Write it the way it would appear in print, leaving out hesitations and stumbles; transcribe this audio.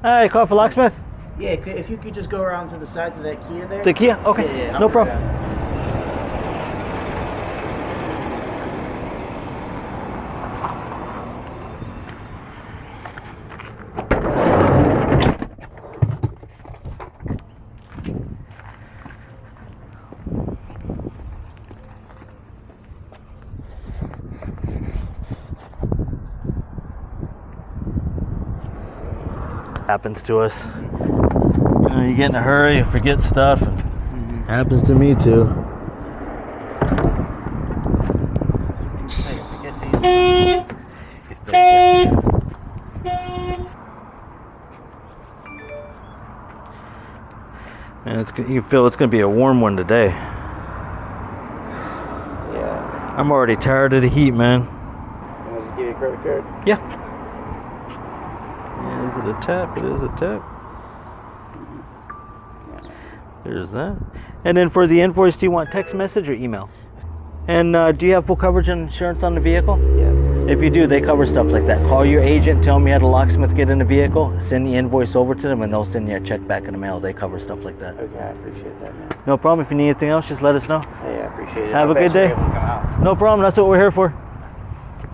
Hi, call for Locksmith? Yeah, if you could just go around to the side to that Kia there. The Kia? Okay, Yeah, no problem. Happens to us. You know, you get in a hurry, you forget stuff. And happens to me too. And you can feel it's going to be a warm one today. Yeah. I'm already tired of the heat, man. Can I just give you a credit card? Yeah. Yeah, is it a tap? It is a tap. There's that. And then for the invoice, do you want text message or email? And do you have full coverage and insurance on the vehicle? Yes. If you do, they cover stuff like that. Call your agent, tell them you had a locksmith get in the vehicle, send the invoice over to them, and they'll send you a check back in the mail. They cover stuff like that. Okay, I appreciate that, man. No problem. If you need anything else, just let us know. Hey, I appreciate it. Have a good day. No problem. That's what we're here for.